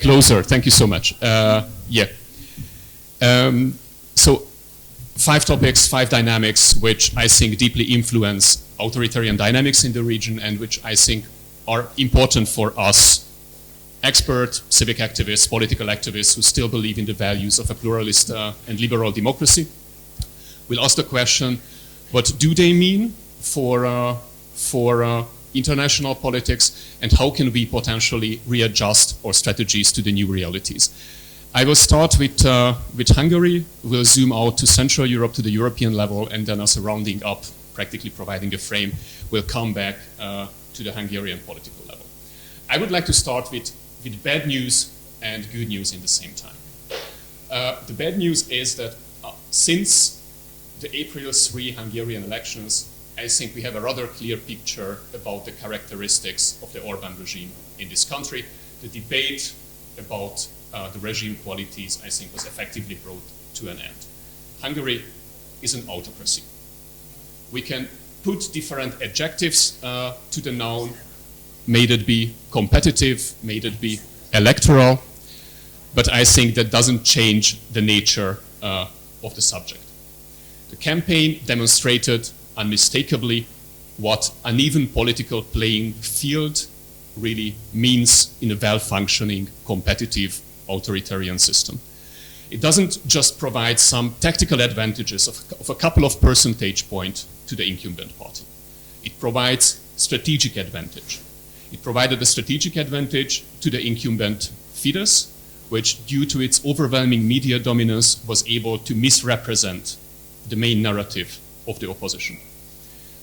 Closer, thank you so much. So 5 topics, 5 dynamics, which I think deeply influence authoritarian dynamics in the region and which I think are important for us, expert civic activists, political activists who still believe in the values of a pluralist and liberal democracy. We'll ask the question, what do they mean for international politics, and how can we potentially readjust our strategies to the new realities? I will start with Hungary. We'll zoom out to Central Europe, to the European level, and then as a rounding up, practically providing a frame, we'll come back to the Hungarian political level. I would like to start with bad news and good news in the same time. The bad news is that since the April 3 Hungarian elections, I think we have a rather clear picture about the characteristics of the Orbán regime in this country. The debate about the regime qualities, I think, was effectively brought to an end. Hungary is an autocracy. We can put different adjectives to the noun, made it be competitive, made it be electoral, but I think that doesn't change the nature of the subject. The campaign demonstrated unmistakably what uneven political playing field really means in a well-functioning, competitive, authoritarian system. It doesn't just provide some tactical advantages of a couple of percentage points to the incumbent party. It provides strategic advantage. It provided a strategic advantage to the incumbent Fidesz, which, due to its overwhelming media dominance, was able to misrepresent the main narrative of the opposition.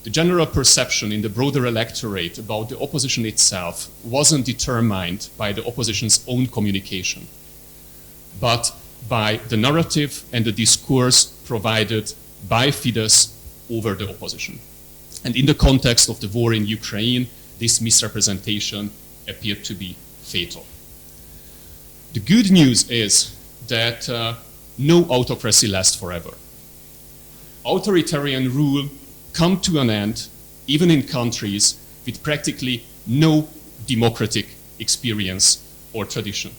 The general perception in the broader electorate about the opposition itself wasn't determined by the opposition's own communication, but by the narrative and the discourse provided by Fidesz over the opposition. And in the context of the war in Ukraine, this misrepresentation appeared to be fatal. The good news is that no autocracy lasts forever. Authoritarian rule come to an end even in countries with practically no democratic experience or tradition.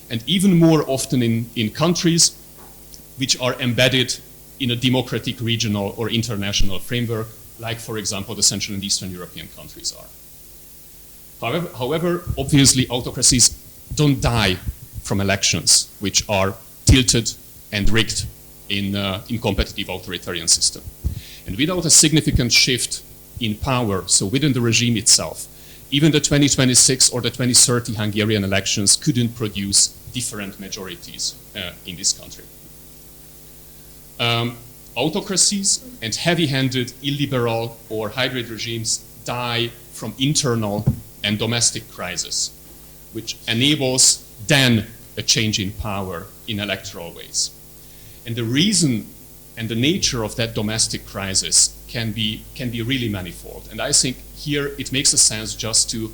And even more often in countries which are embedded in a democratic regional or international framework, like, for example, the Central and Eastern European countries are. However, obviously, autocracies don't die from elections, which are tilted and rigged in competitive authoritarian system. And without a significant shift in power, so within the regime itself, even the 2026 or the 2030 Hungarian elections couldn't produce different majorities in this country. Autocracies and heavy-handed illiberal or hybrid regimes die from internal and domestic crisis, which enables then a change in power in electoral ways. And the reason and the nature of that domestic crisis can be really manifold. And I think here it makes a sense just to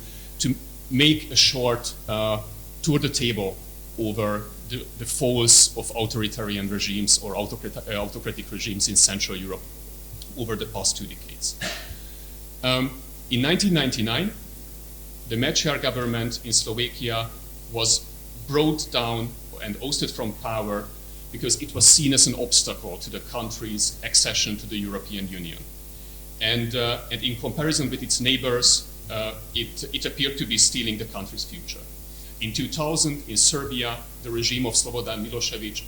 make a short tour the table over the falls of authoritarian regimes or autocratic regimes in Central Europe over the past 2 decades. In 1999, the Mečiar government in Slovakia was brought down and ousted from power because it was seen as an obstacle to the country's accession to the European Union. And in comparison with its neighbors, it appeared to be stealing the country's future. In 2000, in Serbia, the regime of Slobodan Milošević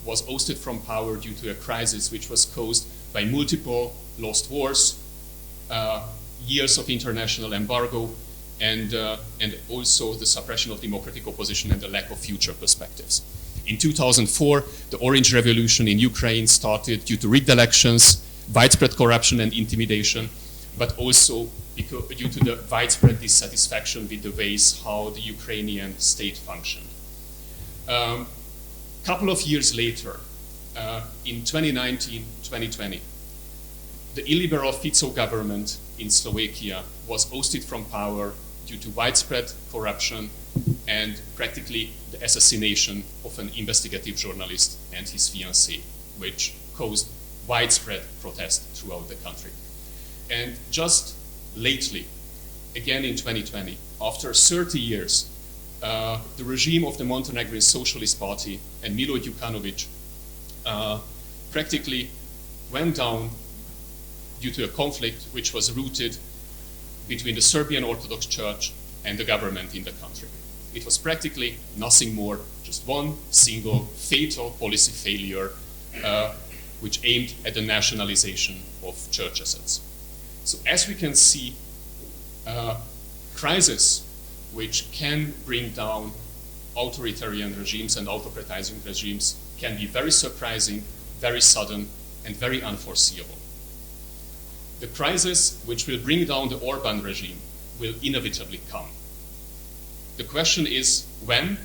was ousted from power due to a crisis which was caused by multiple lost wars, years of international embargo, and also the suppression of democratic opposition and the lack of future perspectives. In 2004, the Orange Revolution in Ukraine started due to rigged elections, widespread corruption and intimidation, but also due to the widespread dissatisfaction with the ways how the Ukrainian state functioned. Couple of years later, in 2019-2020, the illiberal Fico government in Slovakia was ousted from power due to widespread corruption and practically the assassination of an investigative journalist and his fiancée, which caused widespread protest throughout the country. And just lately, again in 2020, after 30 years, the regime of the Montenegrin Socialist Party and Milo Djukanovic practically went down due to a conflict which was rooted between the Serbian Orthodox Church and the government in the country. It was practically nothing more, just one single fatal policy failure which aimed at the nationalization of church assets. So as we can see, crises which can bring down authoritarian regimes and autocratizing regimes can be very surprising, very sudden, and very unforeseeable. The crisis which will bring down the Orban regime will inevitably come. The question is when,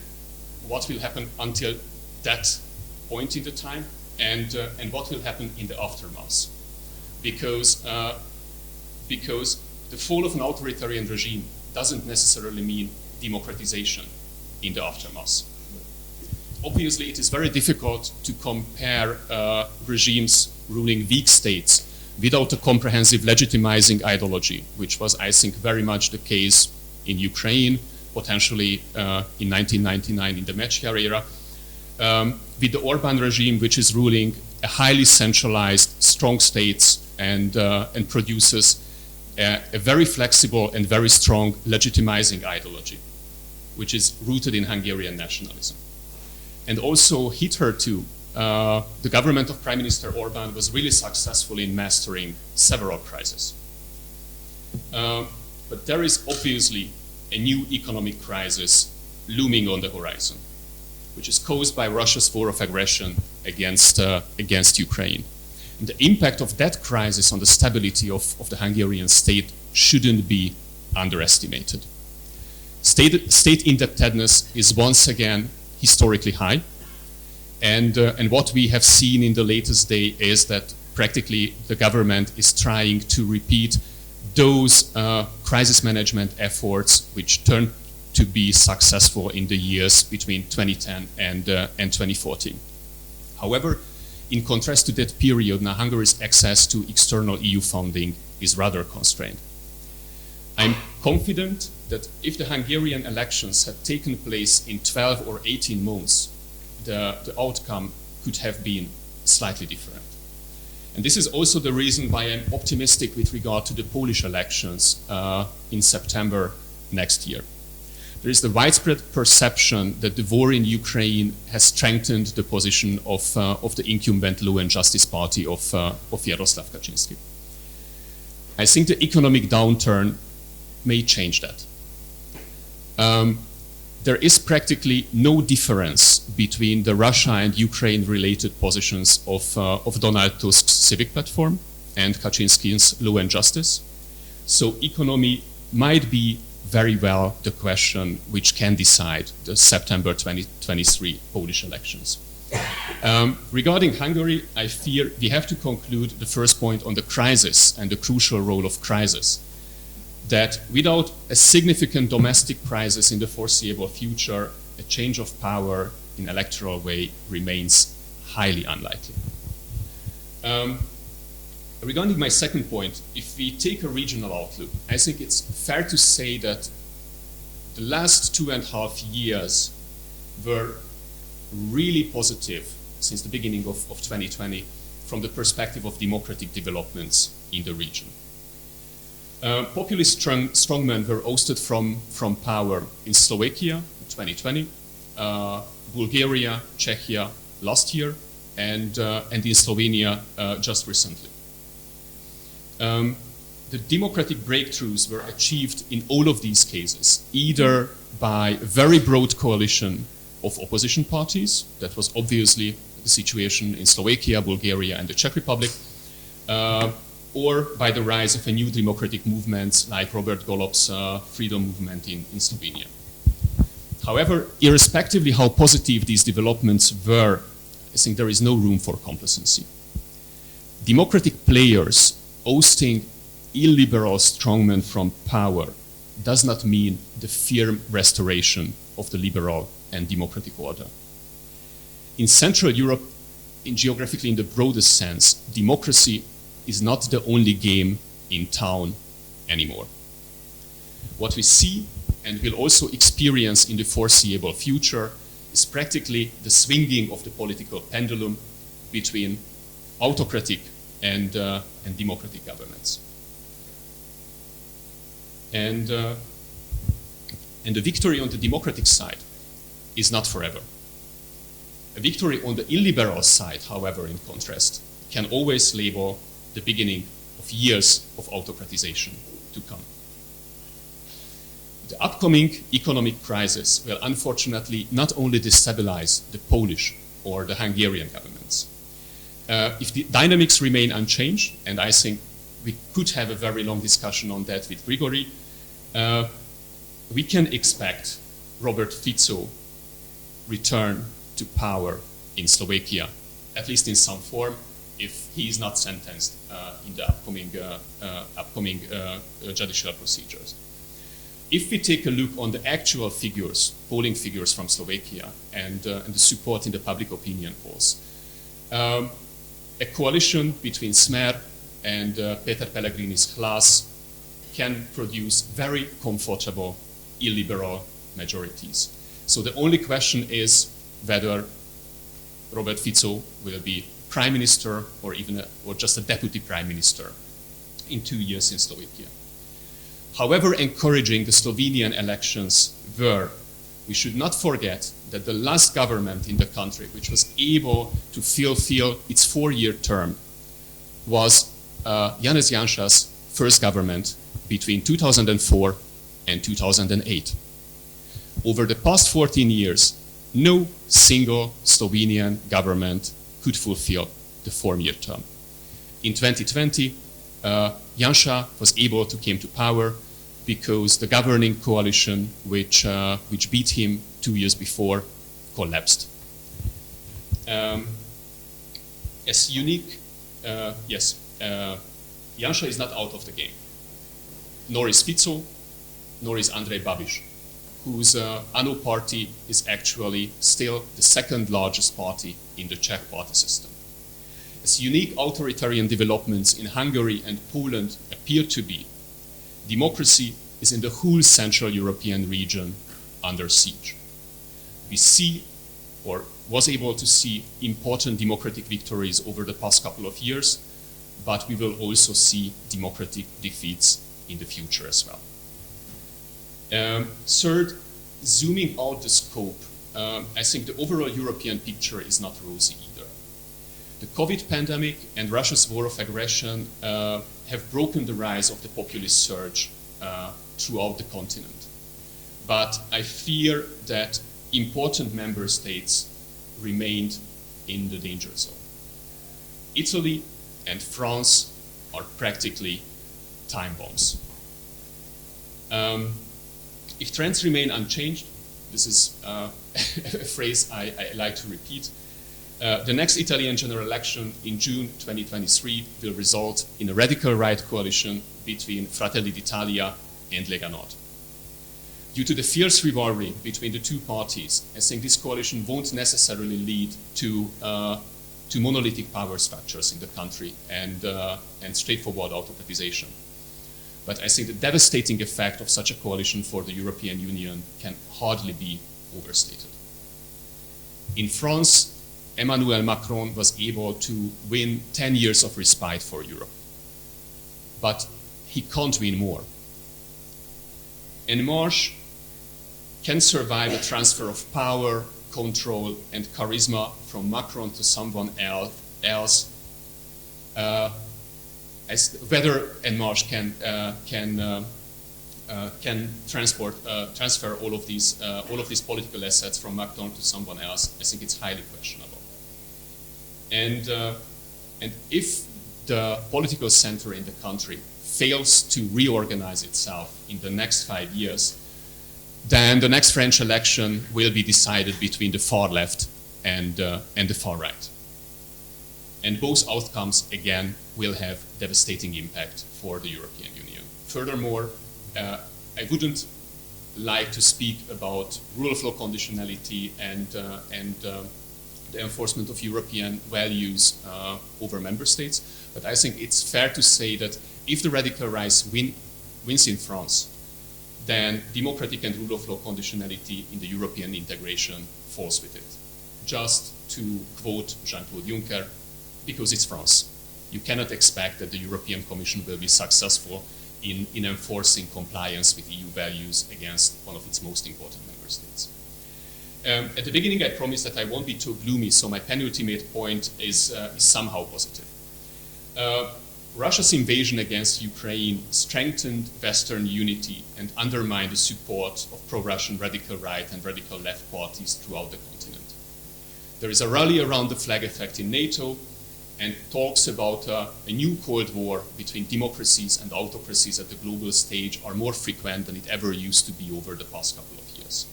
what will happen until that point in the time, and what will happen in the aftermath. Because the fall of an authoritarian regime doesn't necessarily mean democratization in the aftermath. Obviously, it is very difficult to compare regimes ruling weak states without a comprehensive legitimizing ideology, which was, I think, very much the case in Ukraine, potentially in 1999 in the Mečiar era, with the Orban regime, which is ruling a highly centralized, strong states and produces a very flexible and very strong legitimizing ideology, which is rooted in Hungarian nationalism. And also hitherto, the government of Prime Minister Orban was really successful in mastering several crises. But there is obviously a new economic crisis looming on the horizon, which is caused by Russia's war of aggression against Ukraine. And the impact of that crisis on the stability of the Hungarian state shouldn't be underestimated. State indebtedness is once again historically high, and what we have seen in the latest day is that practically the government is trying to repeat those crisis management efforts which turned to be successful in the years between 2010 and 2014. However, in contrast to that period, now Hungary's access to external EU funding is rather constrained. I'm confident that if the Hungarian elections had taken place in 12 or 18 months, the outcome could have been slightly different. And this is also the reason why I'm optimistic with regard to the Polish elections in September next year. There is the widespread perception that the war in Ukraine has strengthened the position of the incumbent Law and Justice Party of Jaroslaw Kaczynski. I think the economic downturn may change that. There is practically no difference between the Russia and Ukraine-related positions of Donald Tusk's Civic platform and Kaczynski's Law and Justice. So economy might be very well the question which can decide the September 2023 Polish elections. Regarding Hungary, I fear we have to conclude the first point on the crisis and the crucial role of crisis, that without a significant domestic crisis in the foreseeable future, a change of power in electoral way remains highly unlikely. Regarding my second point, if we take a regional outlook, I think it's fair to say that the last 2.5 years were really positive since the beginning of 2020 from the perspective of democratic developments in the region. Populist strongmen were ousted from power in Slovakia in 2020, Bulgaria, Czechia last year, and in Slovenia just recently. The democratic breakthroughs were achieved in all of these cases, either by a very broad coalition of opposition parties, that was obviously the situation in Slovakia, Bulgaria, and the Czech Republic, or by the rise of a new democratic movement like Robert Golob's freedom movement in Slovenia. However, irrespectively how positive these developments were, I think there is no room for complacency. Democratic players ousting illiberal strongmen from power does not mean the firm restoration of the liberal and democratic order. In Central Europe, geographically in the broadest sense, democracy is not the only game in town anymore. What we see, and will also experience in the foreseeable future is practically the swinging of the political pendulum between autocratic and democratic governments. And the victory on the democratic side is not forever. A victory on the illiberal side, however, in contrast, can always label the beginning of years of autocratization to come. The upcoming economic crisis will unfortunately not only destabilize the Polish or the Hungarian governments. If the dynamics remain unchanged, and I think we could have a very long discussion on that with Grigory, we can expect Robert Fico return to power in Slovakia, at least in some form, if he is not sentenced in the upcoming judicial procedures. If we take a look on the actual figures, polling figures from Slovakia, and the support in the public opinion polls, a coalition between Smer and Peter Pellegrini's Hlas can produce very comfortable illiberal majorities. So the only question is whether Robert Fico will be prime minister or just a deputy prime minister in 2 years in Slovakia. However encouraging the Slovenian elections were, we should not forget that the last government in the country which was able to fulfill its 4-year term was Janez Janša's first government between 2004 and 2008. Over the past 14 years, no single Slovenian government could fulfill the 4-year term. In 2020, Janša was able to come to power because the governing coalition which beat him 2 years before collapsed. As unique, Janša is not out of the game, nor is Fico, nor is Andrej Babiš, whose ANO party is actually still the second largest party in the Czech party system. As unique authoritarian developments in Hungary and Poland appear to be, democracy is in the whole Central European region under siege. We see, or was able to see, important democratic victories over the past couple of years, but we will also see democratic defeats in the future as well. Third, zooming out the scope, I think the overall European picture is not rosy either. The COVID pandemic and Russia's war of aggression have broken the rise of the populist surge throughout the continent. But I fear that important member states remained in the danger zone. Italy and France are practically time bombs. If trends remain unchanged, this is a phrase I like to repeat, the next Italian general election in June 2023 will result in a radical right coalition between Fratelli d'Italia and Lega Nord. Due to the fierce rivalry between the two parties, I think this coalition won't necessarily lead to monolithic power structures in the country and straightforward autocratization. But I think the devastating effect of such a coalition for the European Union can hardly be overstated. In France, Emmanuel Macron was able to win 10 years of respite for Europe. But he can't win more. En Marche can survive a transfer of power, control, and charisma from Macron to someone else. Whether En Marche can transfer all of these political assets from Macron to someone else, I think it's highly questionable. And if the political center in the country fails to reorganize itself in the next 5 years, then the next French election will be decided between the far left and the far right. And both outcomes, again, will have devastating impact for the European Union. Furthermore, I wouldn't like to speak about rule of law conditionality and the enforcement of European values over member states, but I think it's fair to say that if the radical right wins in France, then democratic and rule of law conditionality in the European integration falls with it. Just to quote Jean-Claude Juncker, because it's France. You cannot expect that the European Commission will be successful in enforcing compliance with EU values against one of its most important member states. At the beginning, I promised that I won't be too gloomy, so my penultimate point is somehow positive. Russia's invasion against Ukraine strengthened Western unity and undermined the support of pro-Russian radical right and radical left parties throughout the continent. There is a rally around the flag effect in NATO, and talks about a new Cold War between democracies and autocracies at the global stage are more frequent than it ever used to be over the past couple of years.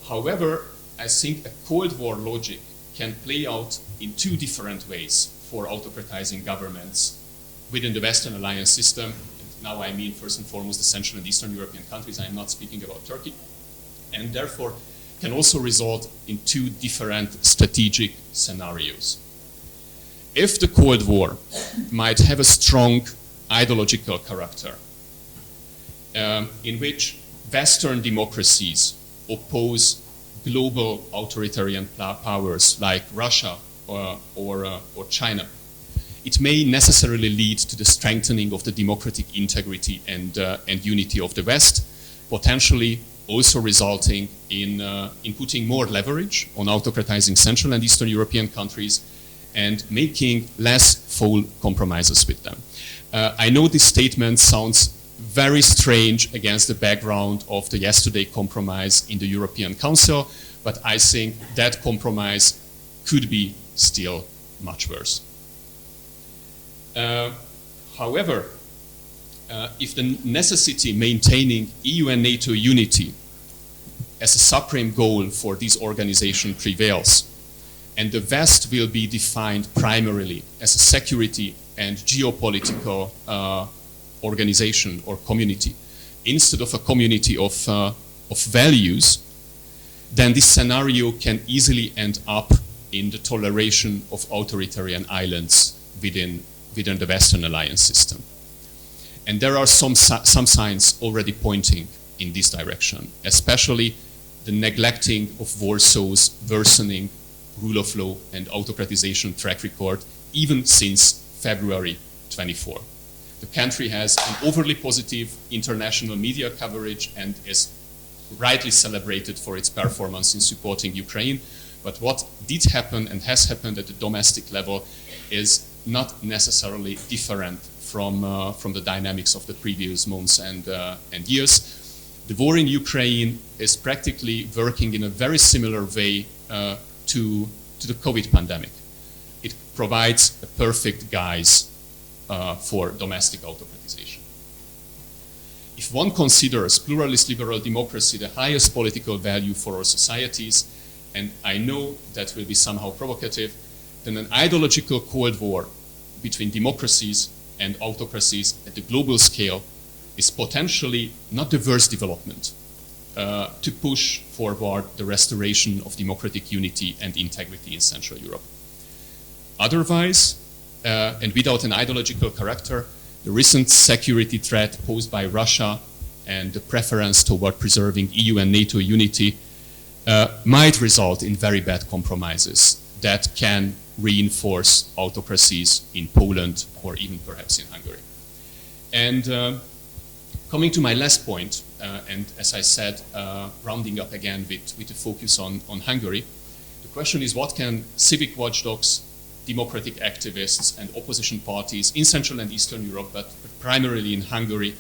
However, I think a Cold War logic can play out in two different ways for autocratizing governments within the Western alliance system. And now I mean first and foremost the Central and Eastern European countries. I am not speaking about Turkey. And therefore can also result in two different strategic scenarios. If the Cold War might have a strong ideological character, in which Western democracies oppose global authoritarian powers like Russia or China, it may necessarily lead to the strengthening of the democratic integrity and unity of the West, potentially also resulting in putting more leverage on autocratizing Central and Eastern European countries and making less full compromises with them. I know this statement sounds very strange against the background of the yesterday compromise in the European Council, but I think that compromise could be still much worse. However, if the necessity maintaining EU and NATO unity as a supreme goal for this organization prevails, and the West will be defined primarily as a security and geopolitical organization or community, instead of a community of values, then this scenario can easily end up in the toleration of authoritarian islands within the Western alliance system. And there are some signs already pointing in this direction, especially the neglecting of Warsaw's worsening rule of law and autocratization track record, even since February 24. The country has an overly positive international media coverage and is rightly celebrated for its performance in supporting Ukraine. But what did happen and has happened at the domestic level is not necessarily different from the dynamics of the previous months and years. The war in Ukraine is practically working in a very similar way to the COVID pandemic. It provides a perfect guise for domestic autocratization. If one considers pluralist liberal democracy the highest political value for our societies, and I know that will be somehow provocative, then an ideological Cold War between democracies and autocracies at the global scale is potentially not the worst development to push forward the restoration of democratic unity and integrity in Central Europe. Otherwise, and without an ideological character, the recent security threat posed by Russia and the preference toward preserving EU and NATO unity might result in very bad compromises that can reinforce autocracies in Poland or even perhaps in Hungary. And coming to my last point, and as I said, rounding up again with a focus on Hungary, the question is what can civic watchdogs, democratic activists and opposition parties in Central and Eastern Europe, but primarily in Hungary,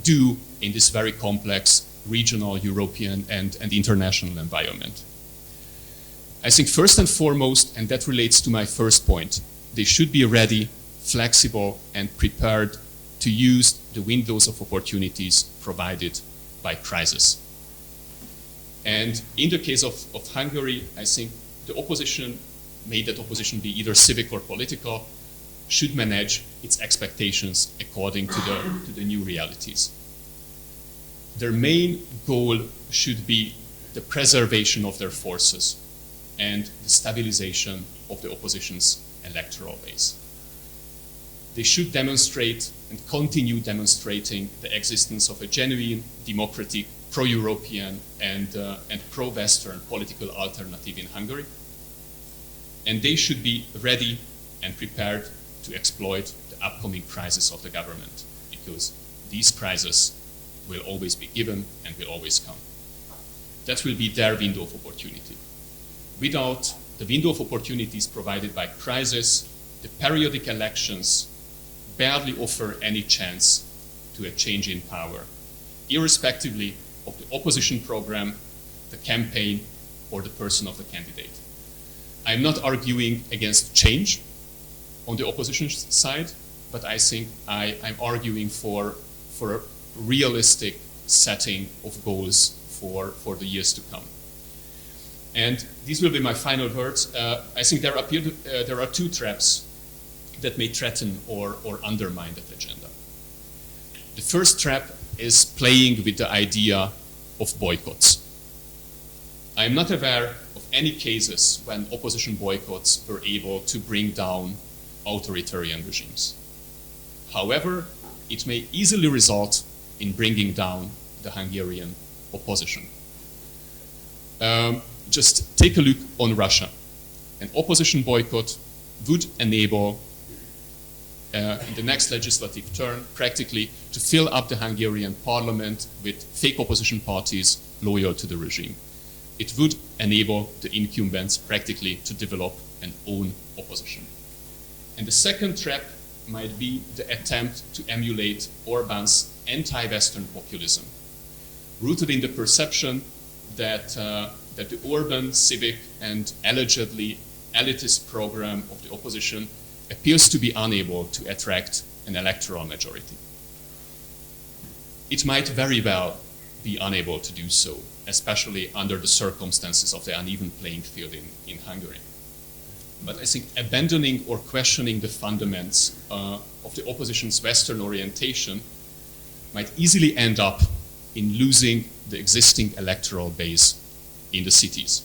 do in this very complex regional, European and international environment? I think first and foremost, and that relates to my first point, they should be ready, flexible and prepared to use the windows of opportunities provided by crisis. And in the case of Hungary, I think the opposition, may that opposition be either civic or political, should manage its expectations according to the new realities. Their main goal should be the preservation of their forces and the stabilization of the opposition's electoral base. They should demonstrate and continue demonstrating the existence of a genuine, democratic, pro-European and pro-Western political alternative in Hungary. And they should be ready and prepared to exploit the upcoming crisis of the government, because these crises will always be given and will always come. That will be their window of opportunity. Without the window of opportunities provided by crisis, the periodic elections barely offer any chance to a change in power, irrespectively of the opposition program, the campaign, or the person of the candidate. I'm not arguing against change on the opposition side, but I think I'm arguing for a realistic setting of goals for the years to come. And these will be my final words. I think there are two traps that may threaten or undermine that agenda. The first trap is playing with the idea of boycotts. I am not aware of any cases when opposition boycotts were able to bring down authoritarian regimes. However, it may easily result in bringing down the Hungarian opposition. Just take a look on Russia. An opposition boycott would enable in the next legislative term practically to fill up the Hungarian parliament with fake opposition parties loyal to the regime. It would enable the incumbents practically to develop an own opposition. And the second trap might be the attempt to emulate Orbán's anti-Western populism, rooted in the perception that the Orbán, Civic, and allegedly elitist program of the opposition appears to be unable to attract an electoral majority. It might very well be unable to do so, especially under the circumstances of the uneven playing field in Hungary. But I think abandoning or questioning the fundaments of the opposition's Western orientation might easily end up in losing the existing electoral base in the cities.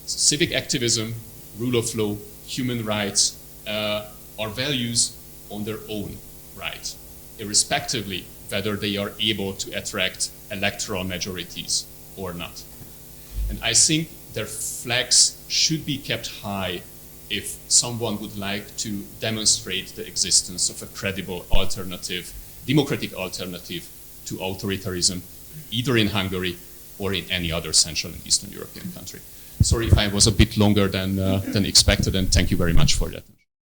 So civic activism, rule of law, human rights are values on their own right, irrespectively whether they are able to attract electoral majorities or not. And I think their flags should be kept high if someone would like to demonstrate the existence of a credible alternative, democratic alternative to authoritarianism, either in Hungary or in any other Central and Eastern European country. Sorry if I was a bit longer than expected, and thank you very much for that.